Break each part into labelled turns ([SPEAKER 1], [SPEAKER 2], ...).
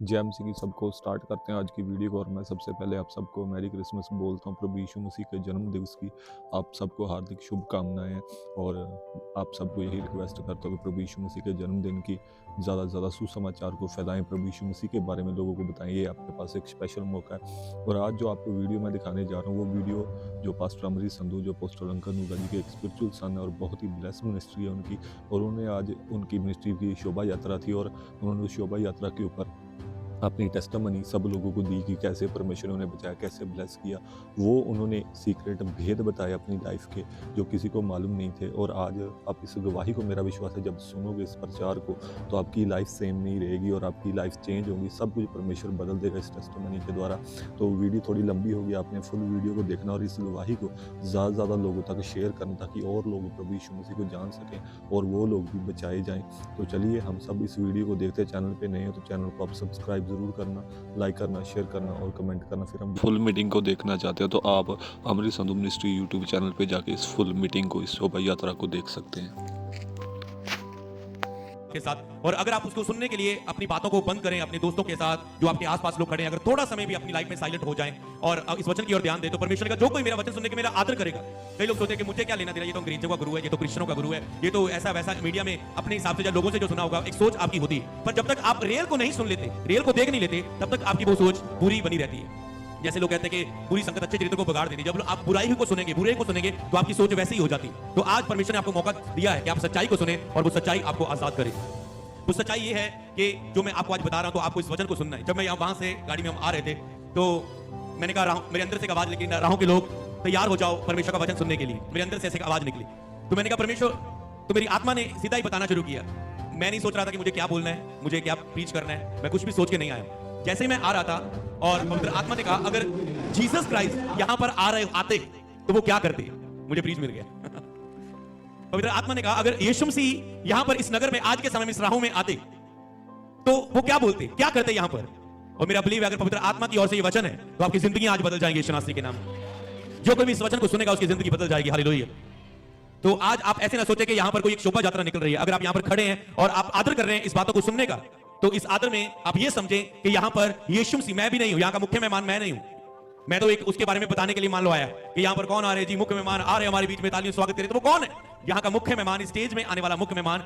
[SPEAKER 1] JMC की सबको start करते हैं आज की वीडियो को। और मैं सबसे पहले आप सबको मैरी क्रिसमस बोलता हूँ। प्रभु यीशु मसीह के जन्म दिवस की आप सबको हार्दिक शुभकामनाएं। और आप सबको यही रिक्वेस्ट करता हूँ कि प्रभु यीशु मसीह के जन्मदिन की ज़्यादा से ज़्यादा सुसमाचार को फैलाएं, प्रभु यीशु मसीह के बारे में लोगों को बताएं। ये आपके पास एक स्पेशल मौका है। और आज जो आपको वीडियो मैं दिखाने जा रहा हूँ वो वीडियो जो पास्टर अमरी संधू, जो पोस्टर अंकल नूगा जी के एक स्पिरिचुअल सन है और बहुत ही ब्लेस मिनिस्ट्री है उनकी। और उन्होंने आज उनकी मिनिस्ट्री की शोभा यात्रा थी और उन्होंने उस शोभा यात्रा के ऊपर अपनी टेस्टमनी सब लोगों को दी कि कैसे परमेश्वर ने उन्हें बचाया, कैसे ब्लेस किया। वो उन्होंने सीक्रेट भेद बताए अपनी लाइफ के जो किसी को मालूम नहीं थे। और आज आप इस गवाही को, मेरा विश्वास है, जब सुनोगे इस प्रचार को तो आपकी लाइफ सेम नहीं रहेगी और आपकी लाइफ चेंज होगी। सब कुछ परमेश्वर बदल देगा इस टेस्टमनी के द्वारा। तो वीडियो थोड़ी लंबी होगी, आपने फुल वीडियो को देखना और इस गवाही को ज़्यादा से ज़्यादा लोगों तक शेयर करना ताकि और लोग प्रभु यीशु मसीह को जान सकें और वो लोग भी बचाए जाएँ। तो चलिए हम सब इस वीडियो को देखते हैं। चैनल पर नए हो तो चैनल को आप सब्सक्राइब ज़रूर करना, लाइक करना, शेयर करना और कमेंट करना। फिर हम फुल मीटिंग को देखना चाहते हो तो आप अमरी संधू मिनिस्ट्री यूट्यूब चैनल पे जाके इस फुल मीटिंग को, इस शोभा यात्रा को देख सकते हैं
[SPEAKER 2] के साथ। और अगर आप उसको सुनने के लिए अपनी बातों को बंद करें, अपने दोस्तों के साथ जो आपके आसपास लोग खड़े हैं, अगर थोड़ा समय भी अपनी लाइफ में साइलेंट हो जाएं और इस वचन की ओर ध्यान दें तो परमेश्वर का जो कोई मेरा वचन सुनने के मेरा आदर करेगा। कई लोग सोचते हैं कि मुझे क्या लेना देना, ये तो अंग्रेजों का गुरु है, ये तो क्रिश्चियनों का गुरु है, ये तो ऐसा वैसा मीडिया में अपने हिसाब से लोगों से जो सुना होगा, एक सोच आपकी होती है। पर जब तक आप रियल को नहीं सुन लेते, रियल को देख नहीं लेते, तब तक आपकी वो सोच बुरी बनी रहती है। जैसे लोग कहते हैं कि बुरी संगत अच्छे चरित्र को बिगाड़ देती है। जब आप बुराई को सुनेंगे, बुरे को सुनेंगे तो आपकी सोच वैसी ही हो जाती है। तो आज परमेश्वर ने आपको मौका दिया है कि आप सच्चाई को सुने और वो सच्चाई आपको आजाद करे। वो सच्चाई ये है कि जो मैं आपको आज बता रहा हूं तो आपको इस वचन को सुनना है। जब मैं वहां से गाड़ी में हम आ रहे थे तो मैंने कहा मेरे अंदर से एक आवाज निकली, राहों के लोग तैयार हो जाओ परमेश्वर का वचन सुनने के लिए। मेरे अंदर से ऐसी आवाज निकली तो मैंने कहा परमेश्वर, तो मेरी आत्मा ने सीधा ही बताना शुरू किया। मैं नहीं सोच रहा था कि मुझे क्या बोलना है, मुझे क्या प्रीच करना है, मैं कुछ भी सोच के नहीं आया। जैसे ही मैं आ रहा था और पवित्र आत्मा ने कहा अगर जीसस क्राइस्ट यहां पर आते तो वो क्या करते, मुझे प्रीच मिल गया। पवित्र आत्मा ने कहा अगर यीशु मसीह यहां पर इस नगर में आज के समय में इस राहों में आते तो वो क्या बोलते, क्या करते यहां पर। और मेरा बिलीव है अगर पवित्र आत्मा की ओर से ये वचन है तो आपकी जिंदगी आज बदल जाएंगी यीशु मसीह के नाम। जो कोई भी इस वचन को सुनेगा उसकी जिंदगी बदल जाएगी। हालेलुया। तो आज आप ऐसे ना सोचे कि यहां पर कोई एक शोभा यात्रा निकल रही है। अगर आप यहां पर खड़े हैं और आप आदर कर रहे हैं इस बातों को सुनने का, तो इस आदर में आप ये समझें कि यहां पर यीशु मसीह, मैं भी नहीं हूं, यहां का मुख्य मेहमान मैं नहीं हूं। मैं तो एक उसके बारे में बताने के लिए मान लो आया कि यहां पर कौन आ रहे हैं जी, मुख्य मेहमान आ रहे हैं हमारे बीच में, तालियों स्वागत करें। तो वो कौन है? यहां का मुख्य मेहमान, स्टेज में आने वाला मुख्य मेहमान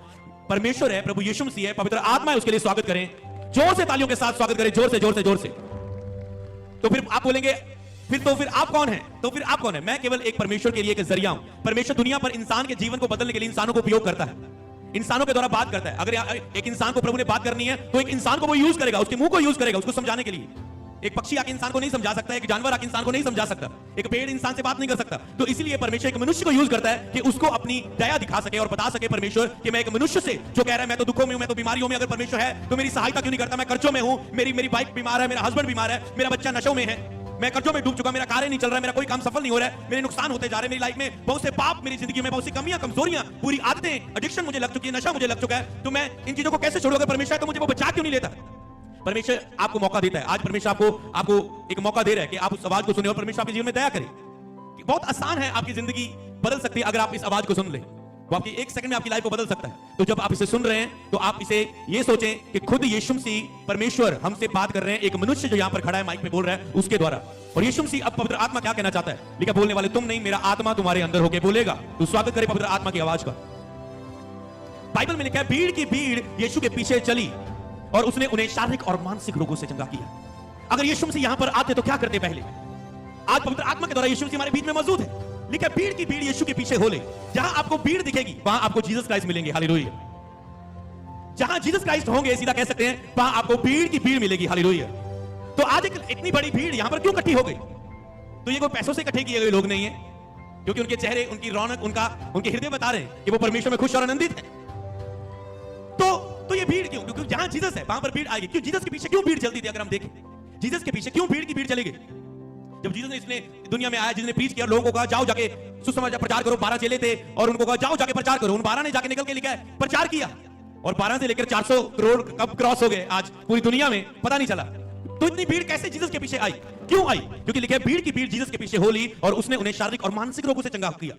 [SPEAKER 2] परमेश्वर है, प्रभु यीशु मसीह है, पवित्र आत्मा है। उसके लिए स्वागत करें, जोर से तालियों के साथ स्वागत करें, जोर से जोर से जोर से। तो फिर आप बोलेंगे फिर आप कौन है? तो फिर आप कौन है? मैं केवल एक परमेश्वर के लिए एक जरिया हूं। परमेश्वर दुनिया पर इंसान के जीवन को बदलने के लिए इंसानों को उपयोग करता है, इंसानों के द्वारा बात करता है। अगर एक इंसान को प्रभु ने बात करनी है तो एक इंसान को वो यूज करेगा, उसके मुंह को यूज करेगा उसको समझाने के लिए। एक पक्षी आके इंसान को नहीं समझा सकता, एक जानवर आके इंसान को नहीं समझा सकता, एक पेड़ इंसान से बात नहीं कर सकता। तो इसलिए परमेश्वर एक मनुष्य को यूज करता है कि उसको अपनी दया दिखा सके और बता सके परमेश्वर कि मैं एक मनुष्य से जो कह रहा है मैं तो दुखों में हूं, मैं तो बीमारियों में, अगर परमेश्वर है तो मेरी सहायता क्यों नहीं करता? मैं कर्जों में हूं, मेरी वाइफ बीमार है, मेरा हस्बैंड बीमार है, मेरा बच्चा नशों में है, मैं कर्जों में डूब चुका, मेरा कार्य नहीं चल रहा है, मेरा कोई काम सफल नहीं हो रहा है, मेरे नुकसान होते जा रहे हैं, मेरी लाइफ में बहुत से पाप, मेरी जिंदगी में बहुत सी कमियां, कमजोरियां, पूरी आदतें, एडिक्शन मुझे लग चुकी है, नशा मुझे लग चुका है। तो मैं इन चीजों को कैसे छोड़ूं? अगर परमेश्वर है तो मुझे वो बचा क्यों नहीं लेता? परमेश्वर आपको मौका देता है। आज परमेश्वर आपको एक मौका दे रहा है कि आप उस आवाज को सुने और परमेश्वर आपके जीवन में दया करे। बहुत आसान है, आपकी जिंदगी बदल सकती है अगर आप इस आवाज को सुन ले। वो आपकी एक सेकंड में आपकी लाइफ को बदल सकता है। तो जब आप इसे सुन रहे हैं तो आप इसे ये सोचें कि खुद यीशु मसीह परमेश्वर हमसे बात कर रहे हैं, एक मनुष्य जो यहां पर खड़ा है माइक पे बोल रहा है उसके द्वारा। और यीशु मसीह अब पवित्र आत्मा क्या कहना चाहता है? लिखा बोलने वाले तुम नहीं, मेरा आत्मा तुम्हारे अंदर होकर बोलेगा। तो स्वागत करें पवित्र आत्मा की आवाज का। बाइबल में लिखा है भीड़ की भीड़ यीशु के पीछे चली और उसने उन्हें शारीरिक और मानसिक रोगों से चंगा किया। अगर यीशु मसीह यहां पर आते तो क्या करते? पहले आज पवित्र आत्मा के द्वारा यीशु मसीह हमारे बीच में मौजूद है। लिखा भीड़ की भीड़ यीशु के पीछे हो ले। जहां आपको भीड़ दिखेगी वहां आपको जीसस क्राइस्ट मिलेंगे। हालेलुया। जहां जीसस क्राइस्ट होंगे, सीधा कह सकते हैं, वहां आपको भीड़ की भीड़ मिलेगी। हालेलुया। तो आज एक इतनी बड़ी भीड़ यहां पर क्यों इकट्ठी हो गई? तो ये कोई पैसों से इकट्ठे किए गए लोग नहीं है, क्योंकि उनके चेहरे, उनकी रौनक, उनके हृदय बता रहे हैं कि वो परमेश्वर में खुश और आनंदित है। तो ये भीड़ क्यों? क्योंकि जहां जीसस है वहां पर भीड़ आएगी। क्यों? जीसस के पीछे क्यों भीड़ चलती थी? अगर हम देखें जीसस के पीछे क्यों भीड़ की भीड़ चली गई? जब जीसस ने इसने दुनिया में आया, जिसने प्रीच किया, लोगों को कहा जाओ जाके सुसमाचार प्रचार करो। 12 चेले थे और उनको कहा जाओ जाके प्रचार करो। उन 12 ने जाके निकल के लिखा है प्रचार किया और 12 से लेकर 400 करोड़ कब क्रॉस हो गए आज पूरी दुनिया में, पता नहीं चला। तो इतनी भीड़ कैसे जीसस के पीछे आई? क्यों आई? क्योंकि लिखा है भीड़ की भीड़ जीसस के पीछे हो ली और उसने उन्हें शारीरिक और मानसिक रोगों से चंगा किया।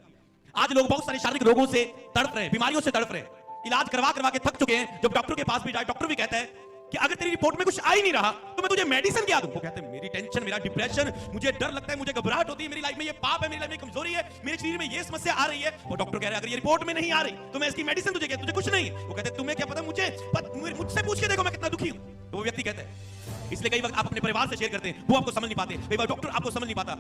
[SPEAKER 2] आज लोग बहुत सारे शारीरिक रोगों से तड़प रहे हैं, बीमारियों से तड़प रहे हैं, इलाज करवा करवा के थक चुके हैं। जब डॉक्टर के पास भी जाए, डॉक्टर भी कहता है कि अगर तेरी रिपोर्ट में कुछ आ ही नहीं रहा तो मैं तुझे मेडिसिन क्या दूं? वो कहते हैं मेरी टेंशन, मेरा डिप्रेशन, मुझे डर लगता है, मुझे घबराहट होती है, मेरी लाइफ में ये पाप है, मेरी लाइफ में कमजोरी है, मेरे शरीर में ये समस्या आ रही है। वो डॉक्टर कह रहा है अगर ये रिपोर्ट में नहीं आ रही तो मैं इसकी मेडिसिन तुझे कहता, तुझे कुछ नहीं है। वो कहते हैं तुम्हें क्या पता, मुझसे पूछ के देखो मैं कितना दुखी हूं। तो वो व्यक्ति कहता है, इसलिए कई वक्त आप अपने परिवार से शेयर करते हैं, वो आपको समझ नहीं पाते, कई बार डॉक्टर आपको समझ नहीं पाता,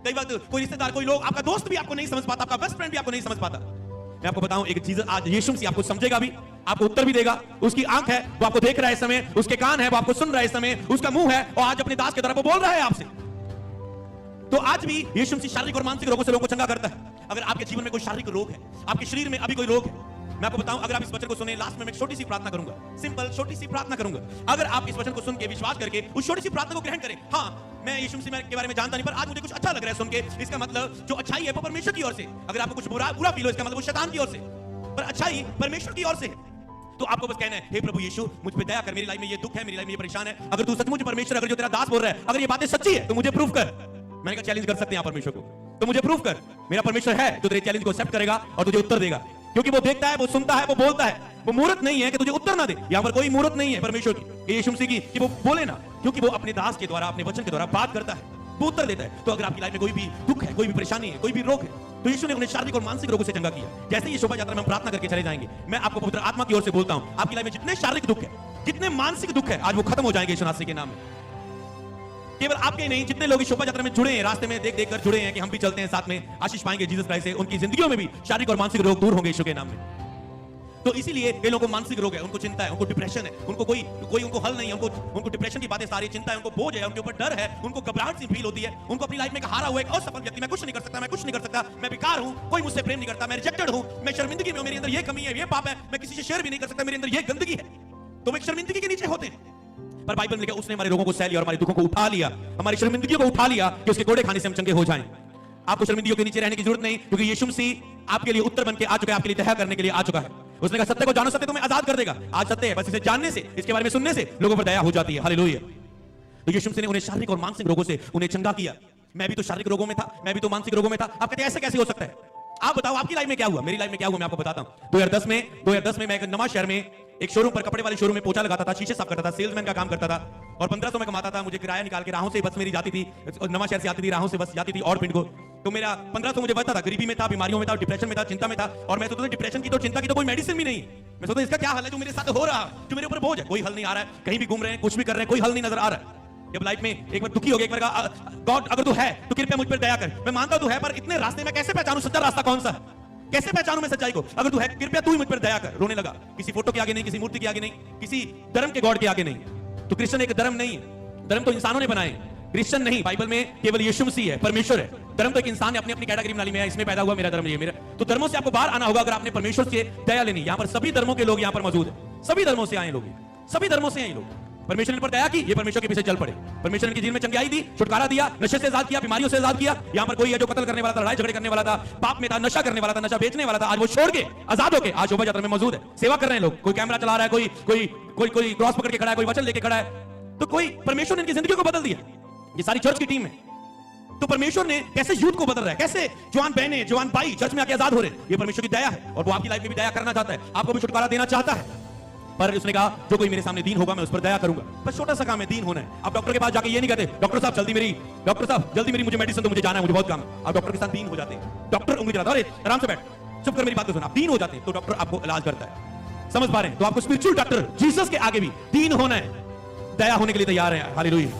[SPEAKER 2] कई वक्त कोई रिश्तेदार, कोई लोग, आपका दोस्त भी आपको नहीं समझ पाता, आपका बेस्ट फ्रेंड भी आपको नहीं समझ पाता। मैं आपको बताऊं एक चीज, आज यीशु मसीह आपको समझेगा भी, आपको उत्तर भी देगा। उसकी आंख है वो आपको देख रहा है इस समय, उसके कान है वो आपको सुन रहा है इस समय, उसका मुंह है और आज अपने दास की तरफ वो बोल रहा है आपसे। तो आज भी यीशु मसीह शारीरिक और मानसिक रोगों से लोगों को चंगा करता है। अगर आपके जीवन में कोई शारीरिक रोग है, आपके शरीर में अभी कोई रोग है, मैं आपको बताऊं, अगर आप इस वचन को सुने, लास्ट में मैं एक छोटी सी प्रार्थना करूंगा, सिंपल छोटी सी प्रार्थना करूंगा। अगर आप इस वचन को सुन के विश्वास करके उस छोटी सी प्रार्थना को ग्रहण करें, हाँ मैं यीशु मसीह के बारे में जानता नहीं पर आज मुझे कुछ अच्छा लग रहा है सुन के, इसका मतलब जो अच्छाई है वो परमेश्वर की ओर से। अगर आपको कुछ बुरा फील हो, इसका मतलब वो शैतान की ओर से, पर अच्छाई परमेश्वर की ओर से है। तो आपको बस कहना है, हे प्रभु यीशु मुझ पे दया कर, मेरी लाइफ में ये दुख है, मेरी लाइफ में ये परेशान है, अगर तू सचमुच परमेश्वर, अगर जो तेरा दास बोल रहा है, अगर ये बातें सच्ची है तो मुझे प्रूफ कर। मैंने कहा चैलेंज कर सकते हैं आप परमेश्वर को, तो मुझे प्रूफ कर, मेरा परमेश्वर है जो तेरे चैलेंज को एक्सेप्ट करेगा और तुझे उत्तर देगा, क्योंकि वो देखता है, वो सुनता है, वो बोलता है। वो मूर्त नहीं है कि तुझे उत्तर ना दे। यहां पर कोई मूर्त नहीं है परमेश्वर की, यीशु मसीह की, कि वो बोले ना, क्योंकि वो अपने दास के द्वारा, अपने वचन के द्वारा बात करता है, वो उत्तर देता है। तो अगर आपकी लाइफ में कोई भी दुख है, कोई भी परेशानी है, कोई भी रोग है, तो यीशु ने उन्हें शारीरिक और मानसिक रोगों से चंगा किया। जैसे ये शोभा यात्रा में हम प्रार्थना करके चले जाएंगे, मैं आपको पवित्र आत्मा की ओर से बोलता हूं, आपकी लाइफ में जितने शारीरिक दुख है, जितने मानसिक दुख है, आज वो खत्म हो जाएंगे यीशु मसीह के नाम में। केवल आपके ही नहीं, जितने लोग इस शोभा यात्रा में जुड़े हैं, रास्ते में देख देख कर जुड़े हैं कि हम भी चलते हैं साथ में, आशीष पाएंगे जीसस क्राइस्ट से, उनकी जिंदगियों में भी शारीरिक और मानसिक रोग दूर होंगे यीशु के नाम में। तो इसीलिए कई लोगों को मानसिक रोग है, उनको चिंता है, उनको डिप्रेशन है, उनको कोई उनको हल नहीं है, उनको डिप्रेशन की बातें सारी, चिंता है, उनको बोझ है, उनके ऊपर डर है, उनको घबराहट सी फील होती है, उनको अपनी लाइफ में हारा हुआ एक असफल व्यक्ति, मैं कुछ नहीं कर सकता, मैं कुछ नहीं कर सकता, मैं बेकार हूं, कोई मुझसे प्रेम नहीं करता, मैं रिजेक्टेड हूं, मैं शर्मिंदगी में हूं, मेरे अंदर ये कमी है, ये पाप है, मैं किसी से शेयर भी नहीं कर सकता, मेरे अंदर ये गंदगी है। तो वो एक शर्मिंदगी के नीचे होते हैं। पर बाइबल में लिखा उसने हमारे रोगों को सह लिया और हमारे दुखों को उठा लिया, हमारी शर्मिंदगियों को उठा लिया कि उसके कोड़े खाने से हम चंगे हो जाएं। आपको शर्मिंदगियों के नीचे रहने की जरूरत नहीं, क्योंकि यीशु मसीह आपके लिए उत्तर बन के आ चुका है, आपके लिए दया करने के लिए आ चुका है। उसने कहा सत्य को जानो, सत्य तुम्हें आजाद कर देगा। आज सत्य है, बस इसे जानने से, इसके बारे में सुनने से लोगों पर दया हो जाती है। हालेलुया। तो यीशु मसीह ने उन्हें शारीरिक और मानसिक रोगों से उन्हें चंगा किया। मैं भी तो शारीरिक रोगों में था, मैं भी तो मानसिक रोगों में था। आप कहते हैं ऐसे कैसे हो सकता है? आप बताओ आपकी लाइफ में क्या हुआ, मेरी लाइफ में क्या हुआ, मैं आपको बताता हूं। 2010 में मैं एक नवा शहर में एक शोरूम पर, कपड़े वाले शोरूम में पोछा लगाता था, शीशे साफ करता था, सेल्समैन का काम करता था और 1500 में कमाता था। मुझे किराया निकाल के राहों से बस मेरी जाती थी, नवा शहर से आती थी, राहों से बस जाती थी और पिंड को। तो मेरा 1500 मुझे बचता था। गरीबी में था, बीमारियों में था, डिप्रेशन में था, चिंता में था। और मैं सोचता था डिप्रेशन की तो, चिंता की तो कोई मेडिसिन भी नहीं। मैं सोचता इसका क्या हल है जो मेरे साथ हो रहा, जो मेरे ऊपर बोझ है, कोई हल नहीं आ रहा है। कहीं भी घूम रहे हैं, कुछ भी कर रहे हैं, कोई हल नहीं नजर आ रहा है। जब लाइफ में एक बार दुखी हो गया, एक बार कहा गॉड अगर तू है तो कृपया मुझ पर दया कर। मैं मानता हूं तू है, पर इतने रास्ते में कैसे पहचानूं सच्चा रास्ता कौन सा है? कैसे पहचानूं मैं सच्चाई को? अगर तू है कृपया तू ही मुझ पर दया कर। रोने लगा, किसी फोटो के आगे नहीं, किसी मूर्ति के आगे नहीं, किसी धर्म के गॉड के आगे नहीं। तो क्रिश्चियन एक धर्म नहीं है, धर्म तो इंसानों ने बनाए। क्रिश्चियन नहीं, बाइबल में केवल यीशु मसीह है, परमेश्वर है। धर्म तो एक इंसान ने अपनी अपनी कैटेगरी में डाली, मैं इसमें पैदा हुआ, मेरा धर्म ये मेरा। तो धर्मों से आपको बाहर आना होगा अगर आपने परमेश्वर से दया लेनी। यहाँ पर सभी धर्मों के लोग यहाँ पर मौजूद है, सभी धर्मों से आए लोग, सभी धर्मों से आए लोग। परमेश्वर ने पर दया की, ये परमेश्वर के पीछे चल पड़े। परमेश्वर ने जीवन में चंगाई दी, छुटकारा दिया, नशे से आजाद किया, बीमारियों से आजाद किया। यहाँ पर कोई है जो कत्ल करने वाला था, लड़ाई झगड़े करने वाला था, पाप में था, नशा करने वाला था, नशा बेचने वाला था, आज वो छोड़ के आजाद होके आज शोभा यात्रा में मौजूद है, सेवा कर रहे हैं लोग। कोई कैमरा चला रहा है, कोई क्रॉस पकड़ के खड़ा है, कोई वचन लेके खड़ा है। तो कोई परमेश्वर ने इनकी जिंदगी को बदल दिया। ये सारी चर्च की टीम है। तो परमेश्वर ने कैसे यूथ को बदल रहा है, कैसे जवान बहनें, जवान भाई चर्च में आके आजाद हो रहे हैं। ये परमेश्वर की दया है और वो आपकी लाइफ में भी दया करना चाहता है, आपको भी छुटकारा देना चाहता है। पर उसने कहा जो कोई मेरे सामने दीन होगा मैं उस पर दया करूंगा। बस छोटा सा काम है, दीन होना है। आप डॉक्टर के पास जाके ये नहीं कहते डॉक्टर साहब जल्दी मेरी मुझे मेडिसिन दो, मुझे जाना है, मुझे बहुत काम है। आप डॉक्टर के साथ दीन हो जाते हैं। डॉक्टर उंगली चलाता है, अरे आराम से बैठ, चुप कर, मेरी बात तो सुन। आप दीन हो जाते हैं तो डॉक्टर आपको इलाज करता है। समझ पा रहे हैं? तो आपको स्पिरिचुअल डॉक्टर जीसस के आगे भी दीन होना है, दया होने के लिए तैयार है। हालेलुया।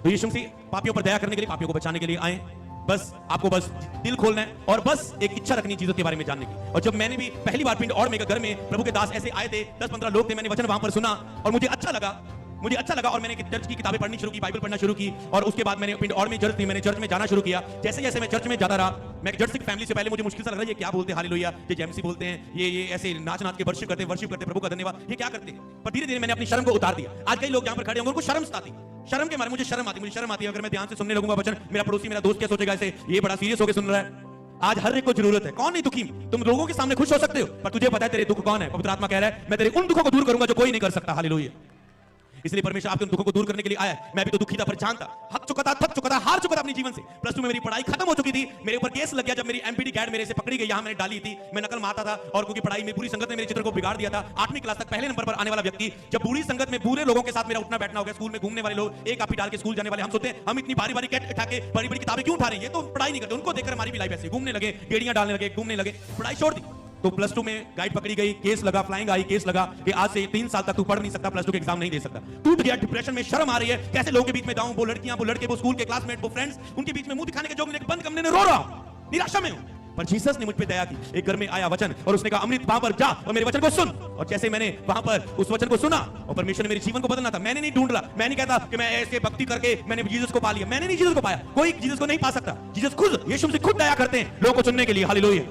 [SPEAKER 2] तो यीशु मसीह पापियों पर दया करने के लिए, पापियों को बचाने के लिए आए। बस आपको बस दिल खोलना है और बस एक इच्छा रखनी चीजों के बारे में जानने की। और जब मैंने भी पहली बार पिंड और मेरे घर में प्रभु के दास ऐसे आए थे, 10-15 लोग थे, मैंने वचन वहां पर सुना और मुझे अच्छा लगा और मैंने चर्च की किताबें पढ़नी शुरू की, बाइबल पढ़ना शुरू की। और उसके बाद मैंने पिंड और में चर्च थी, मैंने चर्च में जाना शुरू किया। जैसे जैसे मैं चर्च में जाता रहा, मैं चर्च की फैमिली से पहले मुझे मुश्किल सा लग रहा है, ये क्या बोलते हैं, हालेलुया, ये जेएमसी बोलते हैं, ये ऐसे नाच के वर्शिप करते प्रभु का धन्यवाद, ये क्या करते हैं। पर धीरे धीरे मैंने अपनी शर्म को उतार दिया। आज कई लोग यहाँ पर खड़े होंगे, उनको शर्म आती, शर्म के मारे मुझे शर्म आती है अगर मैं ध्यान से सुनने लगूंगा वचन। मेरा पड़ोसी, मेरा दोस्त क्या सोचेगा, ऐसे ये बड़ा सीरियस होकर सुन रहा है। आज हर एक को जरूरत है, कौन नहीं दुखी? तुम लोगों के सामने खुश हो सकते हो, पर तुझे पता है तेरे दुख कौन है। पवित्र आत्मा कह रहा है मैं तेरे उन दुखों को दूर करूंगा जो कोई नहीं कर सकता। हालेलुया। इसलिए परमेश्वर आपके उन दुखों को दूर करने के लिए आया है। मैं भी तो दुखी था, परेशान था, थक चुका था, हार चुका था अपने जीवन से। प्लस 2 में मेरी पढ़ाई खत्म हो चुकी थी, मेरे ऊपर केस लग गया जब मेरी एमपीडी कैड मेरे से पकड़ी गई, यहां मैंने डाली थी, मैं नकल मारता था और क्योंकि पढ़ाई में बुरी संगत ने मेरे चित्र को बिगाड़ दिया था। 8वीं क्लास तक पहले नंबर पर आने वाला व्यक्ति जब बुरी संगत में बुरे लोगों के साथ मेरा उठना बैठना हो गया, स्कूल में घूमने वाले लोग, एक कापी डाल के स्कूल जाने वाले, हम सोचते हैं हम इतनी भारी भारी कैट उठा के बड़ी बड़ी किताबें क्यों उठा रहे हैं, ये तो पढ़ाई नहीं करते। उनको देखकर हमारी भी लाइफ ऐसी, घूमने लगे, गेड़ियां डालने लगे, घूमने लगे, पढ़ाई छोड़ दी। तो प्लस 2 में गाइड पकड़ी गई, केस लगा, फ्लाइंग आई, केस लगा कि आज से 3 साल तक तू पढ़ नहीं सकता, प्लस 2 के एग्जाम नहीं दे सकता। टूट गया, डिप्रेशन में, शर्म आ रही है, कैसे लोगों के बीच में जाऊं, वो लड़कियां, वो लड़के, वो स्कूल के क्लासमेट, वो फ्रेंड्स, उनके बीच में मुंह दिखाने के जोग नहीं, बंद कमरे में रो रहा हूं, निराशा में हूं। पर जीसस ने मुझ पे दया की, एक घर में आया वचन और उसने कहा अमृत वहां पर जा और मेरे वचन को सुन। और जैसे मैंने वहां पर उस वचन को सुना और परमेश्वर ने मेरे जीवन को बदलना था, मैंने नहीं ढूंढ रहा, मैं नहीं कहता कि मैं ऐसे भक्ति करके मैंने जीसस को पा लिया, मैंने नहीं जीसस को पाया, कोई जीसस को नहीं पा सकता। जीसस खुद, यीशु मसीह खुद दया करते हैं लोगों को चुनने के लिए। हालेलुया।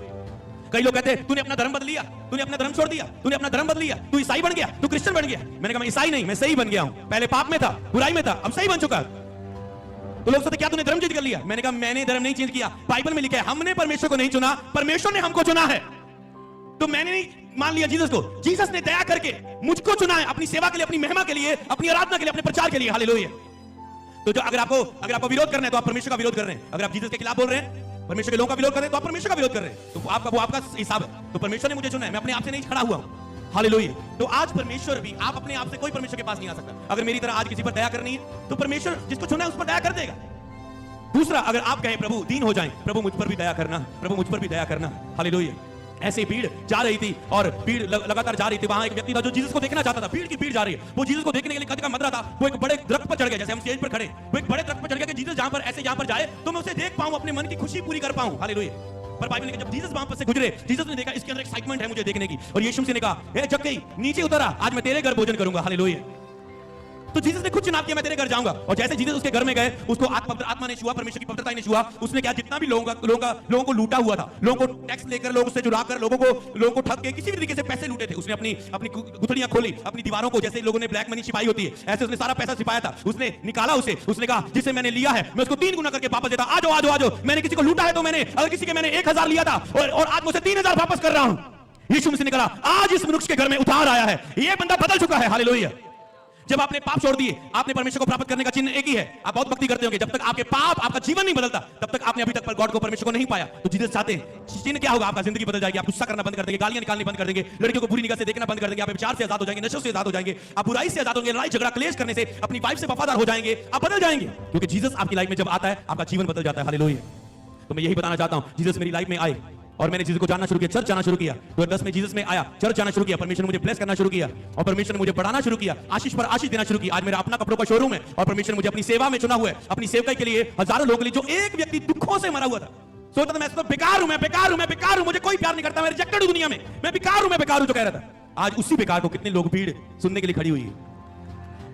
[SPEAKER 2] कई लोग कहते हैं तूने अपना धर्म बदल लिया, तूने अपना धर्म छोड़ दिया, तूने अपना धर्म बदल लिया, तू ईसाई बन गया, तू क्रिश्चियन बन गया। मैंने कहा मैं ईसाई नहीं, मैं सही बन गया हूं। पहले पाप में था, बुराई में था, अब सही बन चुका। तो लोग सोचते क्या तूने धर्म चेंज कर लिया? मैंने कहा मैंने धर्म नहीं चेंज किया, बाइबल में लिखा है हमने परमेश्वर को नहीं चुना, परमेश्वर ने हमको चुना है। तो मैंने नहीं मान लिया जीसस को, जीसस ने दया करके मुझको चुना है अपनी सेवा के लिए, अपनी महिमा के लिए, अपनी आराधना के लिए, अपने प्रचार के लिए। हालेलुया। तो जो अगर आपको विरोध करना है तो आप परमेश्वर का विरोध कर रहे हैं। अगर आप जीसस के खिलाफ बोल रहे हैं, परमेश्वर के लोगों का विरोध कर रहे हैं, तो आप परमेश्वर का विरोध कर रहे हैं। तो आपका हिसाब है। तो परमेश्वर ने मुझे चुना है, मैं अपने आप से नहीं खड़ा हुआ हूं। हालेलुया। तो आज परमेश्वर भी, आप अपने आप से कोई परमेश्वर के पास नहीं आ सकता। अगर मेरी तरह आज किसी पर दया करनी है तो परमेश्वर जिसको चुना है उस पर दया कर देगा। दूसरा, अगर आप कहें प्रभु दीन हो जाएं, प्रभु मुझ पर भी दया करना, प्रभु मुझ पर भी दया करना। हालेलुया। ऐसे भीड़ जा रही थी और भीड़ लगातार जा रही थी। वहां एक व्यक्ति था जो जीसस को देखना चाहता था, भीड़ की भीड़ जा रही है, वो जीसस को देखने के लिए कद का मदरा था। वो एक बड़े दरख्त पर चढ़ गया, जैसे हम स्टेज पर खड़े, वो एक बड़े दरख्त पर चढ़ गया कि जीसस जहां पर जाए तो मैं उसे देख पाऊं, अपने मन की खुशी पूरी कर पाऊं। हालेलुया। पर बाइबल ने कहा जब जीसस वहां पर से गुजरे, जीसस ने देखा इसके अंदर एक्साइटमेंट है मुझे देखने की, और यीशु मसीह ने कहा ए जक्कई नीचे उतर आ, आज मैं तेरे घर भोजन करूंगा। हालेलुया। तो जीसस ने खुद चुनाव किया मैं तेरे घर जाऊंगा। और जैसे जीसस उसके घर में गए, उसको आत्मा ने छुआ, परमेश्वर की पवित्रता ने छुआ। उसने क्या, जितना भी लोगों को लूटा हुआ था, लोगों को टैक्स लेकर, लोगों से चुरा कर, लोगों को ठग के किसी भी तरीके से पैसे लूटे थे, उसने अपनी गुथड़ियां खोली, अपनी दीवारों को, जैसे लोगों ने ब्लैक मनी छिपाई होती है, ऐसे उसने सारा पैसा छिपाया था। उसने निकाला उसे, उसने कहा जिसे मैंने लिया है मैं उसको 3 गुना करके वापस देता। आ जाओ, मैंने किसी को लूटा है तो अगर किसी के मैंने 1000 लिया था और आज मुझे 3000 वापस कर रहा हूं। यीशु मसीह ने कहा आज इस मनुष्य के घर में उतार आया है, यह बंदा बदल चुका है। हालेलुया। जब आपने पाप छोड़ दिए, आपने परमेश्वर को प्राप्त करने का चिन्ह एक ही है। आप बहुत भक्ति करते होंगे, जब तक आपके पाप, आपका जीवन नहीं बदलता, तब तक आपने अभी तक पर गॉड को, परमेश्वर को नहीं पाया। तो जीसस चाहते हैं चिन्ह क्या होगा, आपका जिंदगी बदल जाएगी। आप गुस्सा करना बंद कर देंगे, गालियां निकालनी बंद कर देंगे, लड़कियों को बुरी निगाह से देखना बंद कर देंगे, आप विचार से आजाद हो जाएंगे, नशों से आजाद हो जाएंगे, आप बुराई से आजाद होंगे, लड़ाई झगड़ा क्लेश करने से, अपनी वाइफ से वफादार हो जाएंगे, आप बदल जाएंगे। क्योंकि जीसस आपकी लाइफ में जब आता है, आपका जीवन बदल जाता है। हालेलुया। तो मैं यही बताना चाहता हूं, जीसस मेरी लाइफ में आए और मैंने जीसस को जानना शुरू किया, चर्च जाना शुरू किया। 2010 में जीसस में आया, चर्च जाना शुरू किया, परमेश्वर ने मुझे ब्लेस करना शुरू किया और परमेश्वर ने मुझे बढ़ाना शुरू किया, आशीष पर आशीष देना शुरू किया। आज मेरा अपना कपड़ों का शोरूम है और परमेश्वर ने मुझे अपनी सेवा में चुना हुआ है, अपनी सेवकाई के लिए, हजारों लोगों के लिए। जो एक व्यक्ति दुखों से मरा हुआ था, सोचता था मैं तो बेकार हूं, मुझे कोई प्यार नहीं करता, मैं रिजेक्टेड हूं दुनिया में, मैं बेकार हूं जो कह रहा था, आज उसी बेकार को कितने लोग भीड़ सुनने के लिए खड़ी हुई है।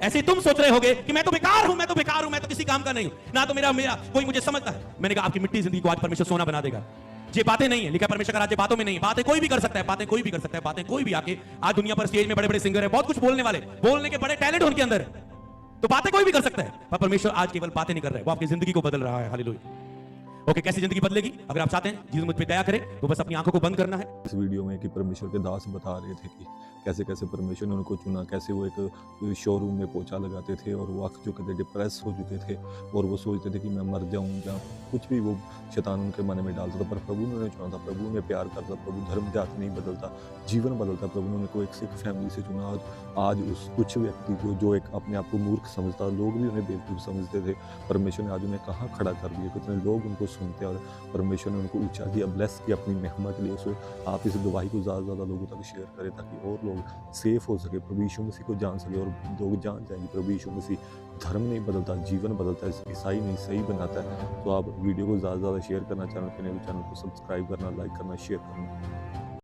[SPEAKER 2] ऐसे तुम सोच रहे होगे कि मैं तो बेकार हूं, मैं तो किसी काम का नहीं हूं, ना तो मेरा कोई मुझे समझता है। मैंने कहा आपकी मिट्टी जिंदगी को आज परमेश्वर सोना बना देगा। ये बातें नहीं है, लिखा परमेश्वर का राज्य बातों में नहीं, बातें कोई भी कर सकता है, बातें कोई भी आके, आज दुनिया पर स्टेज में बड़े बड़े सिंगर है, बहुत कुछ बोलने वाले, बोलने के बड़े टैलेंट उनके अंदर है, तो बातें कोई भी कर सकता है। पर परमेश्वर आज केवल बातें नहीं कर रहा है, वो आपकी जिंदगी को बदल रहा है। हालेलुया। ओके, कैसी जिंदगी बदलेगी? अगर आप चाहते हैं जीसस मुझ पे दया करे तो बस अपनी आंखों को बंद करना है।
[SPEAKER 1] इस वीडियो में कि परमेश्वर के दास बता रहे थे कि कैसे कैसे परमेश्वर ने उनको चुना, कैसे वो एक शोरूम में पोछा लगाते थे और वो अक चुके थे, डिप्रेस हो चुके थे और वो सोचते थे कि मैं मर जाऊं, या कुछ भी वो शैतान उनके मन में डालता था। पर प्रभु ने उन्हें चुना था, प्रभु ने प्यार करता, प्रभु धर्म जाति नहीं बदलता, जीवन बदलता। प्रभु ने उनको एक सिख फैमिली से चुना। आज उस कुछ व्यक्ति को जो एक अपने आप को मूर्ख समझता, लोग भी उन्हें बेवकूफ़ समझते थे, परमेश्वर ने आज उन्हें कहाँ खड़ा कर दिया। कितने लोग उनको सुनते और परमेश्वर ने उनको ऊंचा किया, ब्लेस किया अपनी महिमा के लिए। सो आप इस गवाही को ज़्यादा से ज़्यादा लोगों तक शेयर करें ताकि और लोग सेफ हो सके, प्रभु यीशु मसीह को जान सके और लोग जान जाएंगे प्रभु यीशु मसीह धर्म नहीं बदलता, जीवन बदलता है, ईसाई नहीं सही बनाता है। तो आप वीडियो को ज़्यादा से ज़्यादा शेयर करना, चैनल को सब्सक्राइब करना, लाइक करना, शेयर करना।